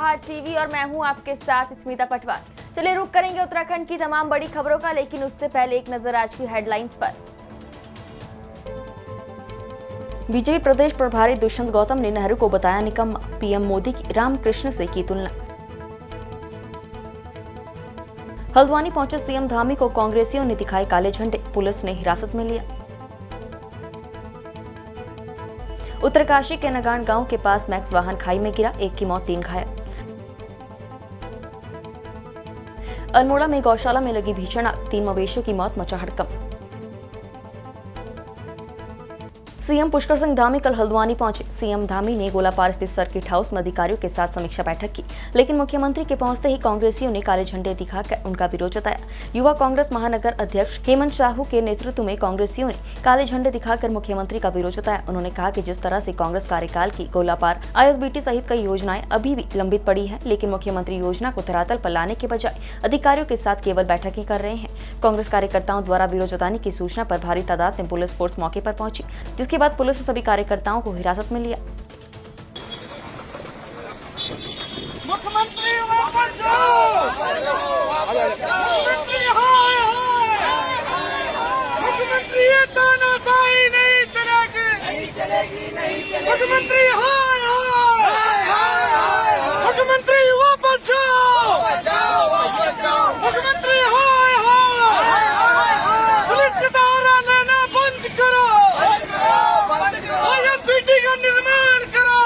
प्रहार टीवी और मैं हूं आपके साथ स्मिता पटवार। चलिए रुक करेंगे उत्तराखंड की तमाम बड़ी खबरों का, लेकिन उससे पहले एक नजर आज की हेडलाइंस पर। बीजेपी प्रदेश प्रभारी दुष्यंत गौतम ने नेहरू को बताया निकम्मा, पीएम मोदी की रामकृष्ण से की तुलना। हल्द्वानी पहुंचे सीएम धामी को कांग्रेसियों ने दिखाए काले झंडे, पुलिस ने हिरासत में लिया। उत्तरकाशी के नगान गांव के पास मैक्स वाहन खाई में गिरा, एक की मौत 3 घायल। अल्मोड़ा में गौशाला में लगी भीषण आग, 3 मवेशियों की मौत, मचा हड़कंप। सीएम पुष्कर सिंह धामी कल हल्द्वानी पहुंचे। सीएम धामी ने गोलापार स्थित सर्किट हाउस में अधिकारियों के साथ समीक्षा बैठक की, लेकिन मुख्यमंत्री के पहुंचते ही कांग्रेसियों ने काले झंडे दिखाकर उनका विरोध जताया। युवा कांग्रेस महानगर अध्यक्ष हेमंत साहू के नेतृत्व में कांग्रेसियों ने काले झंडे दिखाकर मुख्यमंत्री का विरोध जताया। उन्होंने कहा कि जिस तरह से कांग्रेस कार्यकाल की गोलापार, ISBT सहित कई योजनाएं अभी भी लंबित पड़ी है, लेकिन मुख्यमंत्री योजना को धरातल पर लाने के बजाय अधिकारियों के साथ केवल बैठकें कर रहे हैं। कांग्रेस कार्यकर्ताओं द्वारा विरोध जताने की सूचना पर भारी तादाद में पुलिस फोर्स मौके पर पहुंची, जिसके बाद पुलिस ने सभी कार्यकर्ताओं को हिरासत में लिया। मुख्यमंत्री वापस जाओ! मुख्यमंत्री ये तानाशाही नहीं चलेगी। मुख्यमंत्री हाय हाय! मुख्यमंत्री वापस जाओ! मुख्यमंत्री हाय हाय! पुलिस का सहारा लेना बंद करो। ISBT का निर्माण करो।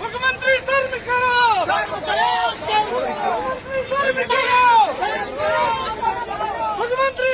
मुख्यमंत्री शर्म करो। मुख्यमंत्री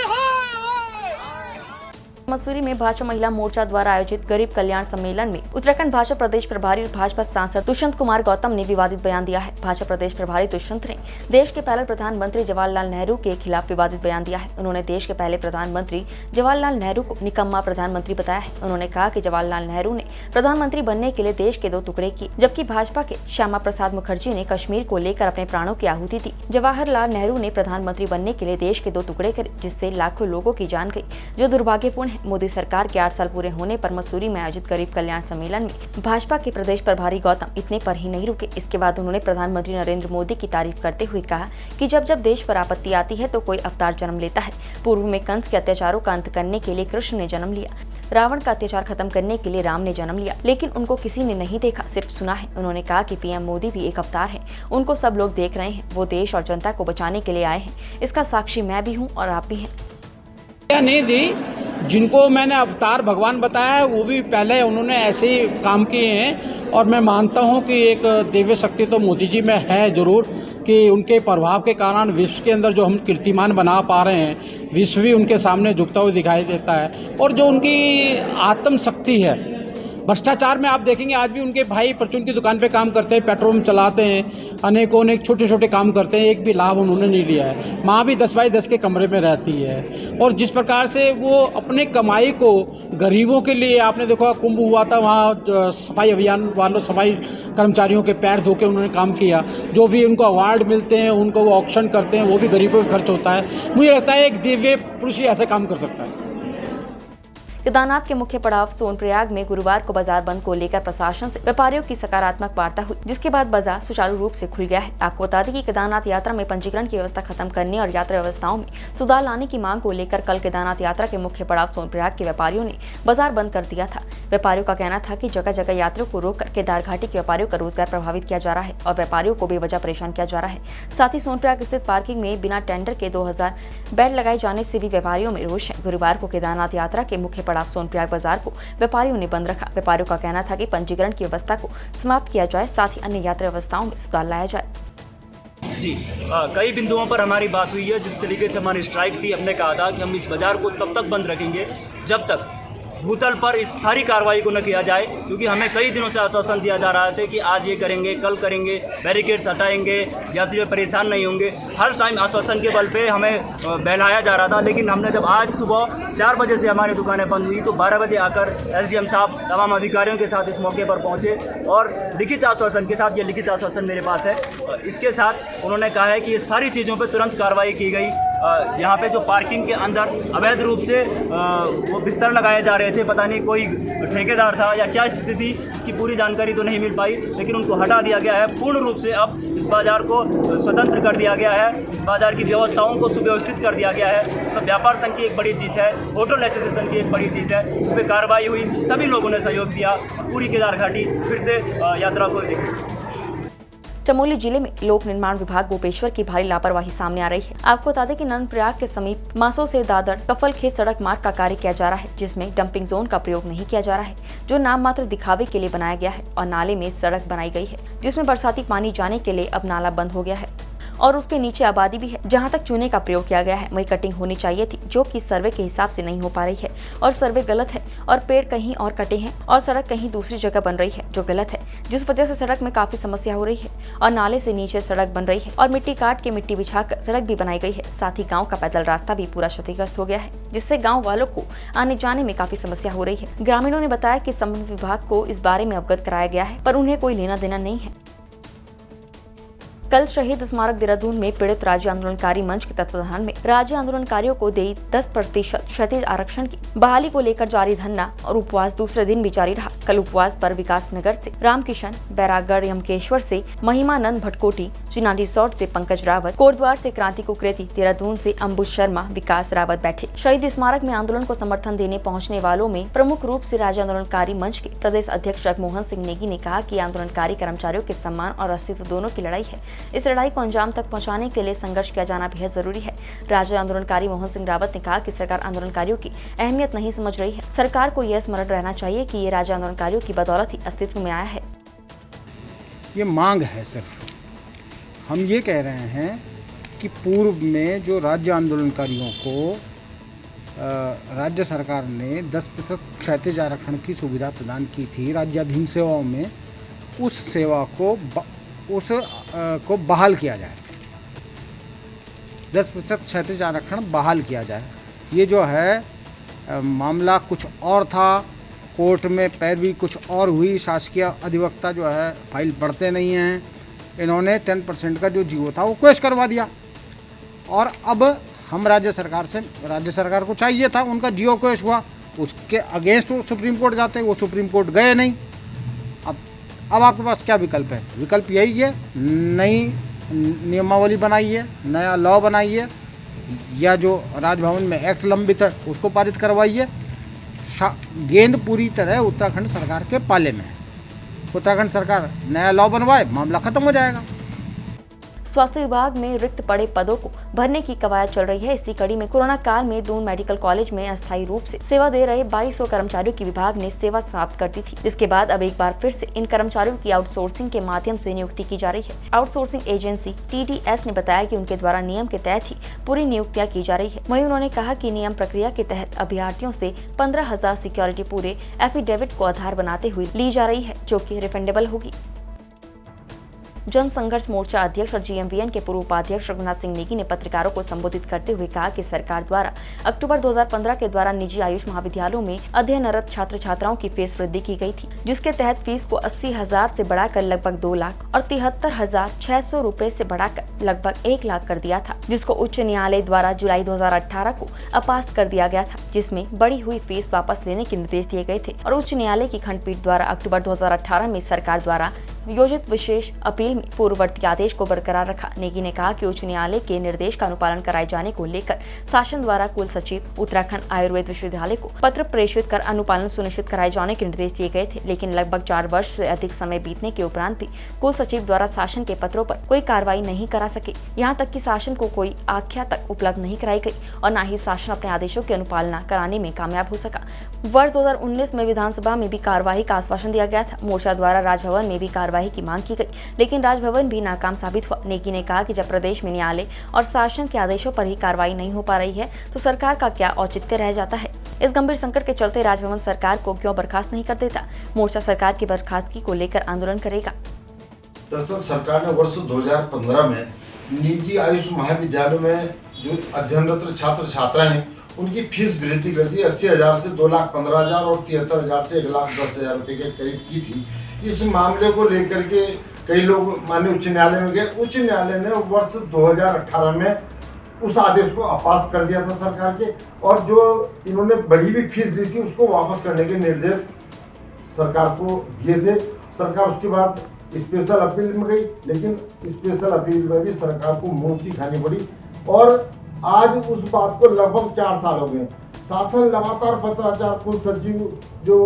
मसूरी में भाजपा महिला मोर्चा द्वारा आयोजित गरीब कल्याण सम्मेलन में उत्तराखंड भाजपा प्रदेश प्रभारी और भाजपा सांसद दुष्यंत कुमार गौतम ने विवादित बयान दिया है। भाजपा प्रदेश प्रभारी दुष्यंत ने देश के पहले प्रधानमंत्री जवाहरलाल नेहरू के खिलाफ विवादित बयान दिया है। उन्होंने देश के पहले प्रधानमंत्री जवाहरलाल नेहरू को निकम्मा प्रधानमंत्री बताया है। उन्होंने कहा कि जवाहरलाल नेहरू ने प्रधानमंत्री बनने के लिए देश के 2 टुकड़े किए, जबकि भाजपा के श्यामा प्रसाद मुखर्जी ने कश्मीर को लेकर अपने प्राणों की आहुति दी। जवाहरलाल नेहरू ने प्रधानमंत्री बनने के लिए देश के 2 टुकड़े करे, जिससे लाखों लोगों की जान गई, जो दुर्भाग्यपूर्ण है। मोदी सरकार के 8 साल पूरे होने पर मसूरी में आयोजित गरीब कल्याण सम्मेलन में भाजपा के प्रदेश प्रभारी गौतम इतने पर ही नहीं रुके। इसके बाद उन्होंने प्रधानमंत्री नरेंद्र मोदी की तारीफ करते हुए कहा कि जब जब देश पर आपत्ति आती है तो कोई अवतार जन्म लेता है। पूर्व में कंस के अत्याचारों का अंत करने के लिए कृष्ण ने जन्म लिया, रावण का अत्याचार खत्म करने के लिए राम ने जन्म लिया, लेकिन उनको किसी ने नहीं देखा, सिर्फ सुना है। उन्होंने कहा कि पीएम मोदी भी एक अवतार है, उनको सब लोग देख रहे हैं, वो देश और जनता को बचाने के लिए आए हैं। इसका साक्षी मैं भी हूँ और आप भी हैं। नहीं दी, जिनको मैंने अवतार भगवान बताया है वो भी पहले उन्होंने ऐसे ही काम किए हैं, और मैं मानता हूं कि एक दिव्य शक्ति तो मोदी जी में है ज़रूर, कि उनके प्रभाव के कारण विश्व के अंदर जो हम कीर्तिमान बना पा रहे हैं, विश्व भी उनके सामने झुकता हुआ दिखाई देता है। और जो उनकी आत्मशक्ति है, भ्रष्टाचार में आप देखेंगे आज भी उनके भाई परचून की दुकान पे काम करते हैं, पेट्रोल चलाते हैं, अनेकों छोटे छोटे काम करते हैं, एक भी लाभ उन्होंने नहीं लिया है। माँ भी 10 बाई 10 के कमरे में रहती है, और जिस प्रकार से वो अपने कमाई को गरीबों के लिए, आपने देखा कुंभ हुआ था, वहाँ सफाई अभियान वालों, सफाई कर्मचारियों के पैर धो के उन्होंने काम किया। जो भी उनको अवार्ड मिलते हैं, उनको वो ऑक्शन करते हैं, वो भी गरीबों पे खर्च होता है। मुझे लगता है एक दिव्य पुरुष ही ऐसे काम कर सकता है। केदारनाथ के मुख्य पड़ाव सोनप्रयाग में गुरुवार को बाजार बंद को लेकर प्रशासन से व्यापारियों की सकारात्मक वार्ता हुई, जिसके बाद बाजार सुचारू रूप से खुल गया है। आपको बता दें कि केदारनाथ यात्रा में पंजीकरण की व्यवस्था खत्म करने और यात्रा व्यवस्थाओं में सुधार लाने की मांग को लेकर कल केदारनाथ यात्रा के मुख्य पड़ाव सोनप्रयाग के व्यापारियों ने बाजार बंद कर दिया था। व्यापारियों का कहना था कि जगह जगह यात्रियों को रोककर केदार घाटी के व्यापारियों का रोजगार प्रभावित किया जा रहा है और व्यापारियों को बेवजह परेशान किया जा रहा है। साथ ही सोनप्रयाग स्थित पार्किंग में बिना टेंडर के 2000 बेड लगाए जाने से भी व्यापारियों में रोष है। गुरुवार को केदारनाथ यात्रा के मुख्य पड़ाव सोनप्रयाग बाजार को व्यापारियों ने बंद रखा। व्यापारियों का कहना था कि पंजीकरण की व्यवस्था को समाप्त किया जाए, साथ ही अन्य यात्रा व्यवस्थाओं में सुधार लाया जाए। जी कई बिंदुओं पर हमारी बात हुई है। जिस तरीके से हमारी स्ट्राइक थी, हमने कहा था कि हम इस बाजार को तब तक बंद रखेंगे जब तक भूतल पर इस सारी कार्रवाई को न किया जाए, क्योंकि हमें कई दिनों से आश्वासन दिया जा रहा था कि आज ये करेंगे, कल करेंगे, बैरिकेड्स हटाएंगे, यात्री परेशान नहीं होंगे। हर टाइम आश्वासन के बल पे हमें बहलाया जा रहा था, लेकिन हमने जब आज सुबह 4 बजे से हमारी दुकानें बंद हुई तो 12 बजे आकर SDM साहब तमाम अधिकारियों के साथ इस मौके पर पहुँचे और लिखित आश्वासन के साथ, ये लिखित आश्वासन मेरे पास है, इसके साथ उन्होंने कहा है कि ये सारी चीज़ों पर तुरंत कार्रवाई की गई यहाँ पे जो पार्किंग के अंदर अवैध रूप से वो बिस्तर लगाए जा रहे थे। पता नहीं कोई ठेकेदार था या क्या स्थिति थी, इसकी पूरी जानकारी तो नहीं मिल पाई, लेकिन उनको हटा दिया गया है। पूर्ण रूप से अब इस बाज़ार को स्वतंत्र कर दिया गया है। इस बाज़ार की व्यवस्थाओं को सुव्यवस्थित कर दिया गया है। तो व्यापार संघ की एक बड़ी जीत है, होटल एसोसिएशन की एक बड़ी जीत है। इस पर कार्रवाई हुई, सभी लोगों ने सहयोग किया और पूरी केदार घाटी फिर से यात्रा को देखी। चमोली जिले में लोक निर्माण विभाग गोपेश्वर की भारी लापरवाही सामने आ रही है। आपको बता दें कि नंदप्रयाग के समीप मासो से दादर कफलखेत सड़क मार्ग का कार्य किया जा रहा है, जिसमें डंपिंग जोन का प्रयोग नहीं किया जा रहा है, जो नाम मात्र दिखावे के लिए बनाया गया है। और नाले में सड़क बनाई गई है, जिसमें बरसाती पानी जाने के लिए अब नाला बंद हो गया है और उसके नीचे आबादी भी है, जहां तक चूने का प्रयोग किया गया है। वही कटिंग होनी चाहिए थी, जो कि सर्वे के हिसाब से नहीं हो पा रही है और सर्वे गलत है और पेड़ कहीं और कटे हैं और सड़क कहीं दूसरी जगह बन रही है, जो गलत है, जिस वजह से सड़क में काफी समस्या हो रही है। और नाले से नीचे सड़क बन रही है और मिट्टी काट के मिट्टी बिछाकर सड़क भी बनाई गई है। साथ ही गाँव का पैदल रास्ता भी पूरा क्षतिग्रस्त हो गया है, जिससे गाँव वालों को आने जाने में काफी समस्या हो रही है। ग्रामीणों ने बताया कि संबंधित विभाग को इस बारे में अवगत कराया गया है, पर उन्हें कोई लेना देना नहीं है। कल शहीद स्मारक देहरादून में पीड़ित राज्य आंदोलनकारी मंच के तत्वाधान में राज्य आंदोलनकारियों को दी 10% क्षतिज आरक्षण की बहाली को लेकर जारी धरना और उपवास दूसरे दिन भी जारी रहा। कल उपवास पर विकास नगर से रामकिशन, बैरागढ़ यमकेश्वर से महिमानंद भटकोटी, चिनाली रिसोर्ट से पंकज रावत, कोटद्वार से क्रांति कुकरेती, देहरादून से अंबुज शर्मा, विकास रावत बैठे। शहीद स्मारक में आंदोलन को समर्थन देने पहुँचने वालों में प्रमुख रूप से राज्य आंदोलनकारी मंच के प्रदेश अध्यक्ष जगमोहन सिंह नेगी ने कहा कि आंदोलनकारी कर्मचारियों के सम्मान और अस्तित्व दोनों की लड़ाई है। इस लड़ाई को अंजाम तक पहुंचाने के लिए संघर्ष किया जाना बेहद जरूरी है। राज्य आंदोलनकारी मोहन सिंह रावत ने कहा कि सरकार आंदोलनकारियों की अहमियत नहीं समझ रही है। सरकार को यह स्मरण रहना चाहिए कि ये राज्य आंदोलनकारियों की बदौलत ही अस्तित्व में आया है। ये मांग है, सिर्फ हम ये कह रहे हैं कि पूर्व में जो राज्य आंदोलनकारियों को राज्य सरकार ने 10% क्षैतिज आरक्षण की सुविधा प्रदान की थी राज्याधीन सेवाओं में, उस सेवा को बहाल किया जाए। 10% क्षैतिज आरक्षण बहाल किया जाए। ये जो है मामला कुछ और था, कोर्ट में पैरवी कुछ और हुई, शासकीय अधिवक्ता जो है फाइल पढ़ते नहीं हैं, इन्होंने 10% का जो जीवो था वो पेश करवा दिया। और अब हम राज्य सरकार को चाहिए था, उनका जीओ पेश हुआ, उसके अगेंस्ट वो सुप्रीम कोर्ट जाते, वो सुप्रीम कोर्ट गए नहीं। अब आपके पास क्या विकल्प है? विकल्प यही है, नई नियमावली बनाइए, नया लॉ बनाइए, या जो राजभवन में एक्ट लंबित है उसको पारित करवाइए। गेंद पूरी तरह उत्तराखंड सरकार के पाले में है। उत्तराखंड सरकार नया लॉ बनवाए, मामला खत्म हो जाएगा। स्वास्थ्य विभाग में रिक्त पड़े पदों को भरने की कवायद चल रही है। इसी कड़ी में कोरोना काल में दून मेडिकल कॉलेज में अस्थायी रूप से सेवा दे रहे 2200 कर्मचारियों की विभाग ने सेवा समाप्त कर दी थी, जिसके बाद अब एक बार फिर से इन कर्मचारियों की आउटसोर्सिंग के माध्यम से नियुक्ति की जा रही है। आउटसोर्सिंग एजेंसी TDS ने बताया कि उनके द्वारा नियम के तहत ही पूरी नियुक्तियाँ की जा रही है। वहीं उन्होंने कहा कि नियम प्रक्रिया के तहत अभ्यर्थियों से 15,000 सिक्योरिटी पूरे एफिडेविट को आधार बनाते हुए ली जा रही है, जो कि रिफंडेबल होगी। जन संघर्ष मोर्चा अध्यक्ष और GMVN के पूर्व उपाध्यक्ष रघुनाथ सिंह नेगी ने पत्रकारों को संबोधित करते हुए कहा कि सरकार द्वारा अक्टूबर 2015 के द्वारा निजी आयुष महाविद्यालयों में अध्ययनरत छात्र छात्राओं की फीस वृद्धि की गई थी, जिसके तहत फीस को 80,000 से बढ़ाकर लगभग 2 लाख और 73,600 रुपए से बढ़ाकर लगभग 1 लाख कर दिया था, जिसको उच्च न्यायालय द्वारा जुलाई 2018 को अपास्त कर दिया गया था, जिसमें बढ़ी हुई फीस वापस लेने के निर्देश दिए गए थे। और उच्च न्यायालय की खंडपीठ द्वारा अक्टूबर 2018 में सरकार द्वारा योजित विशेष अपील में पूर्ववर्ती आदेश को बरकरार रखा। नेगी ने कहा कि उच्च न्यायालय के निर्देश का अनुपालन कराए जाने को लेकर शासन द्वारा कुल सचिव उत्तराखंड आयुर्वेद विश्वविद्यालय को पत्र प्रेषित कर अनुपालन सुनिश्चित कराए जाने के निर्देश दिए गए थे, लेकिन लगभग 4 वर्ष से अधिक समय बीतने के उपरांत भी कुल सचिव द्वारा शासन के पत्रों पर कोई कार्रवाई नहीं करा सके। यहाँ तक कि शासन को कोई आख्या तक उपलब्ध नहीं कराई गई और न ही शासन अपने आदेशों की अनुपालना कराने में कामयाब हो सका। वर्ष 2019 में विधानसभा में भी कार्यवाही का आश्वासन दिया गया था। मोर्चा द्वारा राजभवन में भी कार्यवाही की मांग की गई, लेकिन राजभवन भी नाकाम साबित हुआ। नेगी ने कहा कि जब प्रदेश में न्यायालय और शासन के आदेशों पर ही कार्रवाई नहीं हो पा रही है, तो सरकार का क्या औचित्य रह जाता है। इस गंभीर संकट के चलते राजभवन सरकार को क्यों बर्खास्त नहीं कर देता। मोर्चा सरकार की बर्खास्तगी को लेकर आंदोलन करेगा। दरअसल सरकार ने वर्ष 2015 में निजी आयुष महाविद्यालयों में जो अध्ययनरत छात्र छात्राएं हैं उनकी फीस वृद्धि कर दी। 80,000 से 2,15,000 और 73,000 से 1,10,000 रुपये के करीब की थी। इस मामले को लेकर के कई लोग माननीय उच्च न्यायालय में गए। उच्च न्यायालय ने वर्ष 2018 में उस आदेश को अपास कर दिया था सरकार के, और जो इन्होंने बढ़ी हुई फीस दी थी उसको वापस करने के निर्देश सरकार को दिए थे। सरकार उसके बाद स्पेशल अपील में गई, लेकिन स्पेशल अपील में भी सरकार को मुंह की खानी पड़ी, और आज उस बात को लगभग 4 साल हो गए। शासन लगातार पत्राचार, कुल सचिव जो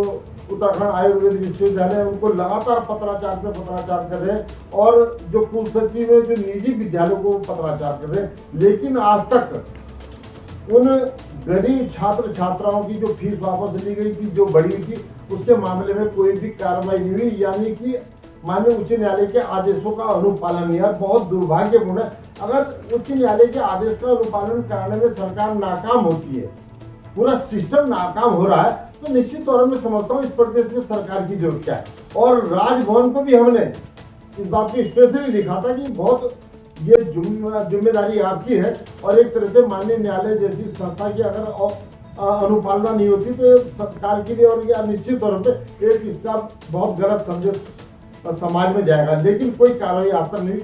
उत्तराखंड आयुर्वेद विश्वविद्यालय उनको लगातार पत्राचार पे पत्राचार कर रहे हैं, और जो कुल सचिव है जो निजी विद्यालयों को पत्राचार कर रहे हैं, लेकिन आज तक उन गरीब छात्र छात्राओं की जो फीस वापस ली गई थी, जो बढ़ी हुई थी, उसके मामले में कोई भी कार्रवाई नहीं हुई, यानी कि माननीय उच्च न्यायालय के आदेशों का अनुपालन नहीं है। बहुत दुर्भाग्यपूर्ण है, अगर उच्च न्यायालय के आदेश का अनुपालन कराने में सरकार नाकाम होती है, पूरा सिस्टम नाकाम हो रहा है, तो निश्चित तौर पर समझता हूँ इस प्रदेश में सरकार की जरूरत क्या है। और राजभवन को भी हमने इस बात को स्पेशली लिखा था कि बहुत ये जिम्मेदारी आपकी है, और एक तरह से माननीय न्यायालय जैसी संस्था की अगर अनुपालना नहीं होती तो सरकार के लिए और या निश्चित तौर पर एक इसका बहुत गलत संदेश समाज में जाएगा, लेकिन कोई कार्रवाई आज तक नहीं।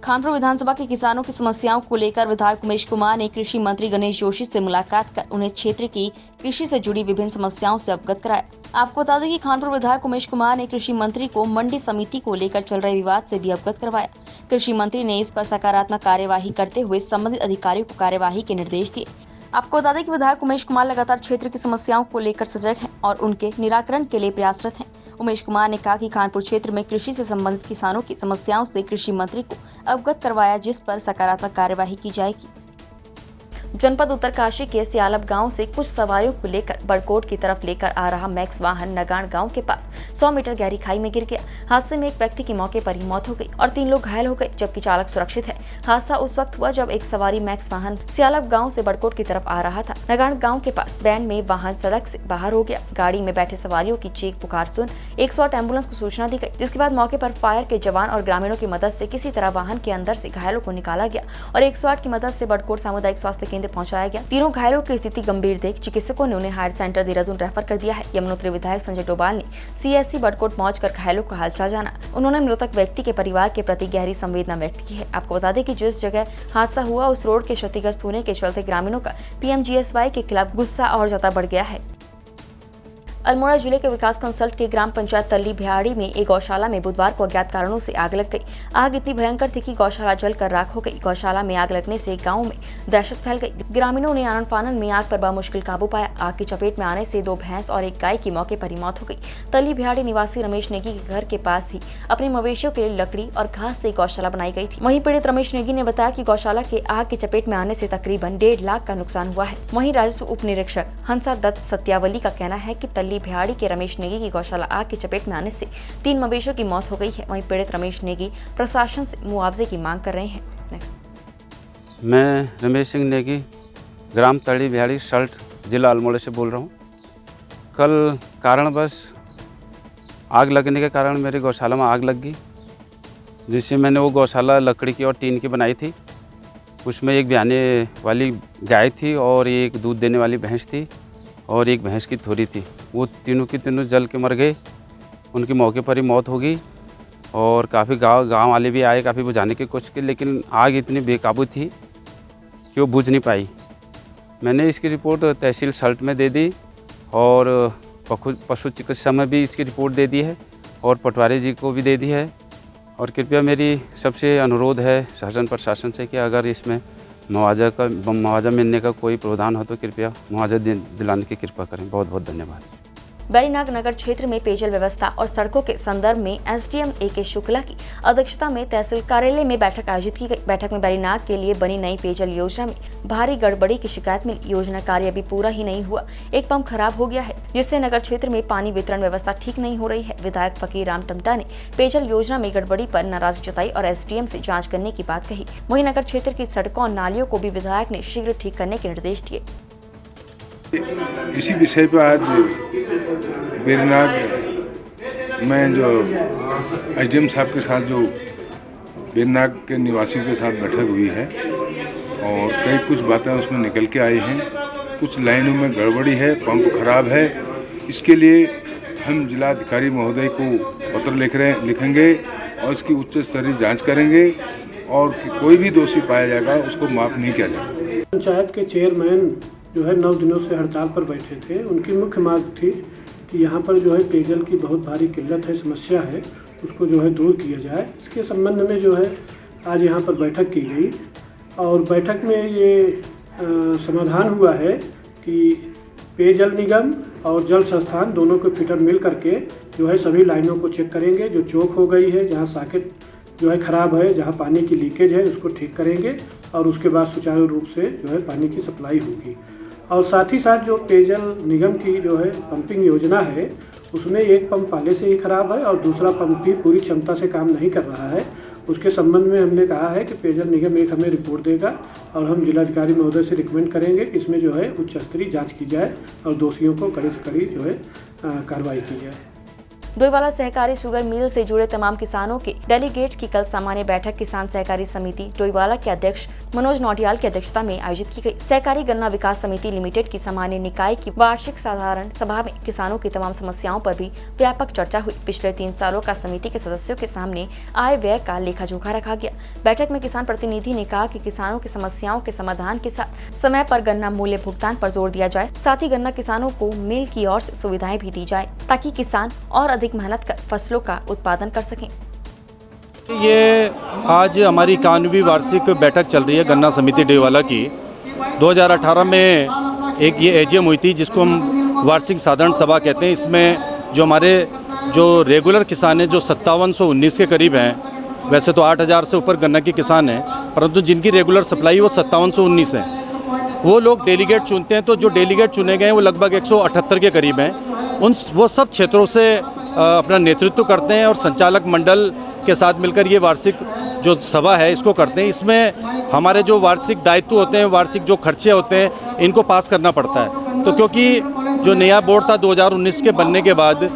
खानपुर विधानसभा के किसानों की समस्याओं को लेकर विधायक उमेश कुमार ने कृषि मंत्री गणेश जोशी से मुलाकात कर उन्हें क्षेत्र की कृषि से जुड़ी विभिन्न समस्याओं से अवगत कराया। आपको बता दें कि खानपुर विधायक उमेश कुमार ने कृषि मंत्री को मंडी समिति को लेकर चल रहे विवाद से भी अवगत करवाया। कृषि मंत्री ने इस पर सकारात्मक कार्यवाही करते हुए संबंधित अधिकारियों को कार्यवाही के निर्देश दिए। आपको बता दें कि विधायक उमेश कुमार लगातार क्षेत्र की समस्याओं को लेकर सजग हैं और उनके निराकरण के लिए प्रयासरत हैं। उमेश कुमार ने कहा कि खानपुर क्षेत्र में कृषि से संबंधित किसानों की समस्याओं से कृषि मंत्री को अवगत करवाया, जिस पर सकारात्मक कार्यवाही की जाएगी। जनपद उत्तरकाशी के सियालब गांव से कुछ सवारियों को लेकर बड़कोट की तरफ लेकर आ रहा मैक्स वाहन नगान गांव के पास 100 मीटर गहरी खाई में गिर गया। हादसे में एक व्यक्ति की मौके पर ही मौत हो गई और 3 लोग घायल हो गए, जबकि चालक सुरक्षित है। हादसा उस वक्त हुआ जब एक सवारी मैक्स वाहन सियालब गांव से बड़कोट की तरफ आ रहा था। नगान गांव के पास बैंड में वाहन सड़क से बाहर हो गया। गाड़ी में बैठे सवारियों की चीख पुकार सुन 108 एम्बुलेंस को सूचना दी गई, जिसके बाद मौके पर फायर के जवान और ग्रामीणों की मदद से किसी तरह वाहन के अंदर से घायलों को निकाला गया और 108 की मदद से बड़कोट सामुदायिक स्वास्थ्य केंद्र पहुंचाया गया। तीनों घायलों की स्थिति गंभीर देख चिकित्सकों ने उन्हें हायर सेंटर देहरादून रेफर कर दिया है। यमुनोत्री विधायक संजय डोभाल ने सीएससी बड़कोट पहुंचकर घायलों का हालचाल जाना। उन्होंने मृतक व्यक्ति के परिवार के प्रति गहरी संवेदना व्यक्त की है। आपको बता दें कि जिस जगह हादसा हुआ उस रोड के क्षतिग्रस्त होने के चलते ग्रामीणों का पीएमजीएसवाई के खिलाफ गुस्सा और ज्यादा बढ़ गया है। अल्मोड़ा जिले के विकास कंसल्ट के ग्राम पंचायत तल्ली बिहाड़ी में एक गौशाला में बुधवार को अज्ञात कारणों से आग लग गई। आग इतनी भयंकर थी कि गौशाला जलकर राख हो गई। गौशाला में आग लगने से गांव में दहशत फैल गई। ग्रामीणों ने आनन फानन में आग पर बमुश्किल काबू पाया। आग की चपेट में आने से 2 भैंस और 1 गाय की मौके पर ही मौत हो गई। तल्ली बिहाड़ी निवासी रमेश नेगी के घर के पास ही अपने मवेशियों के लिए लकड़ी और घास से गौशाला बनाई गई थी। वहीं पीड़ित रमेश नेगी ने बताया कि गौशाला के आग की चपेट में आने से तकरीबन 1.5 लाख का नुकसान हुआ है। वहीं राजस्व उप निरीक्षक हंसा दत्त सत्यावली का कहना है कि तल्ली बिहाड़ी के रमेश नेगी की गौशाला आग की चपेट में आने से 3 मवेशियों की मौत हो गई है। वहीं पीड़ित रमेश नेगी प्रशासन से मुआवजे की मांग कर रहे हैं। नेक्स्ट। मैं रमेश सिंह नेगी ग्राम तड़ी बिहाड़ी सल्ट जिला अल्मोड़ा से बोल रहा हूँ। कल कारणवश आग लगने के कारण मेरी गौशाला में आग लग गई, जिससे मैंने वो गौशाला लकड़ी की और टीन की बनाई थी। उसमें एक ब्याने वाली गाय थी और एक दूध देने वाली भैंस थी और एक भैंस की थोड़ी थी। वो तीनों की तीनों जल के मर गए। उनकी मौके पर ही मौत हो गई और काफ़ी गांव वाले भी आए, काफ़ी बुझाने की कोशिश की, लेकिन आग इतनी बेकाबू थी कि वो बुझ नहीं पाई। मैंने इसकी रिपोर्ट तहसील सल्ट में दे दी और पशु चिकित्सा में भी इसकी रिपोर्ट दे दी है और पटवारी जी को भी दे दी है। और कृपया मेरी सबसे अनुरोध है शासन प्रशासन से कि अगर इसमें मुआवजा मिलने का कोई प्रावधान हो तो कृपया मुआवजा दिलाने की कृपा करें। बहुत बहुत धन्यवाद। बैरीनाग नगर क्षेत्र में पेयजल व्यवस्था और सड़कों के संदर्भ में एसडीएम ए.के. शुक्ला की अध्यक्षता में तहसील कार्यालय में बैठक आयोजित की गई। बैठक में बैरीनाग के लिए बनी नई पेयजल योजना में भारी गड़बड़ी की शिकायत मिली। योजना कार्य अभी पूरा ही नहीं हुआ, एक पंप खराब हो गया है, जिससे नगर क्षेत्र में पानी वितरण व्यवस्था ठीक नहीं हो रही है। विधायक फकीर राम टमटा ने पेयजल योजना में गड़बड़ी पर नाराजगी जताई और एसडीएम से जाँच करने की बात कही। वहीं नगर क्षेत्र की सड़कों और नालियों को भी विधायक ने शीघ्र ठीक करने के निर्देश दिए। इसी विषय पर आज बैरीनाग में जो एसडीएम साहब के साथ जो बैरीनाग के निवासियों के साथ बैठक हुई है और कई कुछ बातें उसमें निकल के आई हैं। कुछ लाइनों में गड़बड़ी है, पंप खराब है। इसके लिए हम जिलाधिकारी महोदय को पत्र लिखेंगे और इसकी उच्च स्तरीय जांच करेंगे और कोई भी दोषी पाया जाएगा उसको माफ़ नहीं किया जाएगा। पंचायत के चेयरमैन जो है 9 दिनों से हड़ताल पर बैठे थे। उनकी मुख्य मांग थी कि यहाँ पर जो है पेयजल की बहुत भारी किल्लत है, समस्या है, उसको जो है दूर किया जाए। इसके संबंध में जो है आज यहाँ पर बैठक की गई और बैठक में ये समाधान हुआ है कि पेयजल निगम और जल संस्थान दोनों के फिटर मिल करके जो है सभी लाइनों को चेक करेंगे। जो चौक हो गई है, जहाँ सॉकेट जो है ख़राब है, जहाँ पानी की लीकेज है, उसको ठीक करेंगे और उसके बाद सुचारू रूप से जो है पानी की सप्लाई होगी। और साथ ही साथ जो पेयजल निगम की जो है पंपिंग योजना है, उसमें एक पंप पहले से ही ख़राब है और दूसरा पंप भी पूरी क्षमता से काम नहीं कर रहा है। उसके संबंध में हमने कहा है कि पेयजल निगम एक हमें रिपोर्ट देगा और हम जिलाधिकारी महोदय से रिकमेंड करेंगे कि इसमें जो है उच्च स्तरीय जाँच की जाए और दोषियों को कड़ी से कड़ी जो है कार्रवाई की जाए। डोईवाला सहकारी शुगर मिल से जुड़े तमाम किसानों के डेलीगेट्स की कल सामान्य बैठक किसान सहकारी समिति डोईवाला के अध्यक्ष मनोज नौटियाल की अध्यक्षता में आयोजित की गई। सहकारी गन्ना विकास समिति लिमिटेड की सामान्य निकाय की वार्षिक साधारण सभा में किसानों की तमाम समस्याओं पर भी व्यापक चर्चा हुई। पिछले 3 सालों का समिति के सदस्यों के सामने आय व्यय का लेखा जोखा रखा गया। बैठक में किसान प्रतिनिधि ने कहा कि किसानों की समस्याओं के समाधान के साथ समय पर गन्ना मूल्य भुगतान पर जोर दिया जाए। साथ ही गन्ना किसानों को मिल की ओर से सुविधाएं भी दी जाए ताकि किसान और अधिक मेहनत कर फसलों का उत्पादन कर सकें। ये आज हमारी 91वीं वार्षिक बैठक चल रही है गन्ना समिति डोईवाला की। 2018 में एक ये एजीएम हुई थी जिसको हम वार्षिक साधारण सभा कहते हैं। इसमें जो हमारे जो रेगुलर किसान हैं जो 5719 के करीब हैं, वैसे तो 8000 से ऊपर गन्ना के किसान हैं, परंतु जिनकी रेगुलर सप्लाई वो 5719 है। वो लोग डेलीगेट चुनते हैं, तो जो डेलीगेट चुने गए हैं वो लगभग 178 के करीब हैं। वो सब क्षेत्रों से अपना नेतृत्व करते हैं और संचालक मंडल के साथ मिलकर ये वार्षिक जो सभा है इसको करते हैं। इसमें हमारे जो वार्षिक दायित्व होते हैं, वार्षिक जो खर्चे होते हैं, इनको पास करना पड़ता है। तो क्योंकि जो नया बोर्ड था 2019 के बनने के बाद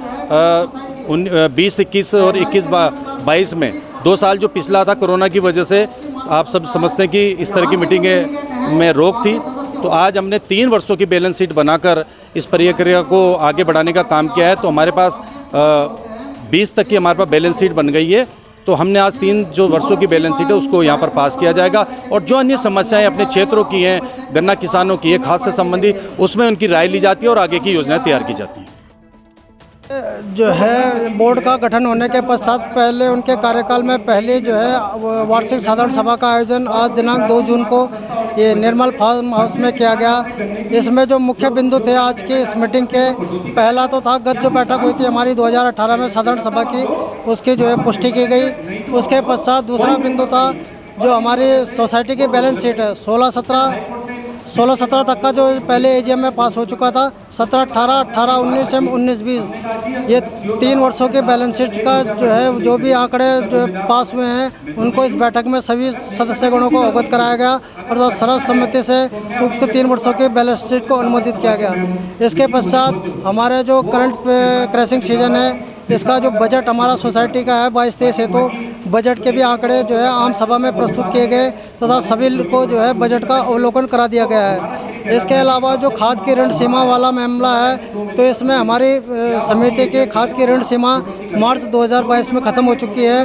20-21 और 21-22 में 2 साल जो पिछला था कोरोना की वजह से आप सब समझते हैं कि इस तरह की मीटिंगें में रोक थी। तो आज हमने 3 वर्षों की बैलेंस शीट बनाकर इस प्रक्रिया को आगे बढ़ाने का काम किया है। तो हमारे पास 20 तक की हमारे पास बैलेंस शीट बन गई है। तो हमने आज 3 जो वर्षों की बैलेंस शीट है उसको यहाँ पर पास किया जाएगा और जो अन्य समस्याएं अपने क्षेत्रों की हैं, गन्ना किसानों की है, खाद से संबंधी, उसमें उनकी राय ली जाती है और आगे की योजनाएं तैयार की जाती हैं। जो है बोर्ड का गठन होने के पश्चात पहले उनके कार्यकाल में पहले जो है वार्षिक साधारण सभा का आयोजन आज दिनांक 2 जून को ये निर्मल फार्म हाउस में किया गया। इसमें जो मुख्य बिंदु थे आज की इस मीटिंग के, पहला तो था गत जो बैठक हुई थी हमारी 2018 में साधारण सभा की, उसकी जो है पुष्टि की गई। उसके पश्चात दूसरा बिंदु था जो हमारी सोसाइटी की बैलेंस शीट है 16-17 तक का जो पहले एजीएम में पास हो चुका था, 17-18, 18-19 एवं 19-20, ये 3 वर्षों के बैलेंस शीट का जो है जो भी आंकड़े जो पास हुए हैं उनको इस बैठक में सभी सदस्यगणों को अवगत कराया गया और सर्वसम्मति से उक्त 3 वर्षों के बैलेंस शीट को अनुमोदित किया गया। इसके पश्चात हमारे जो करंट क्रैशिंग सीजन है इसका जो बजट हमारा सोसाइटी का है 22-23 है, तो बजट के भी आंकड़े जो है आम सभा में प्रस्तुत किए गए तथा सभी को जो है बजट का अवलोकन करा दिया गया है। इसके अलावा जो खाद की ऋण सीमा वाला मामला है, तो इसमें हमारी समिति की खाद की ऋण सीमा मार्च 2022 में ख़त्म हो चुकी है।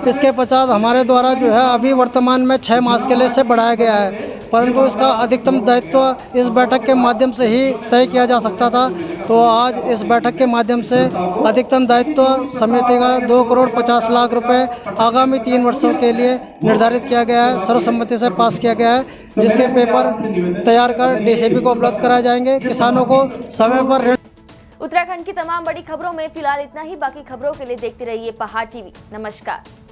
इसके पश्चात हमारे द्वारा जो है अभी वर्तमान में 6 मास के लिए इसे बढ़ाया गया है, परंतु इसका अधिकतम दायित्व इस बैठक के माध्यम से ही तय किया जा सकता था। तो आज इस बैठक के माध्यम से अधिकतम दायित्व समिति का 2,50,00,000 रुपए आगामी 3 वर्षों के लिए निर्धारित किया गया है, सर्वसम्मति से पास किया गया है, जिसके पेपर तैयार कर डीसीपी को उपलब्ध कराए जाएंगे। किसानों को समय पर ऋण। उत्तराखंड की तमाम बड़ी खबरों में फिलहाल इतना ही। बाकी खबरों के लिए देखते रहिए पहाड़ टीवी। नमस्कार।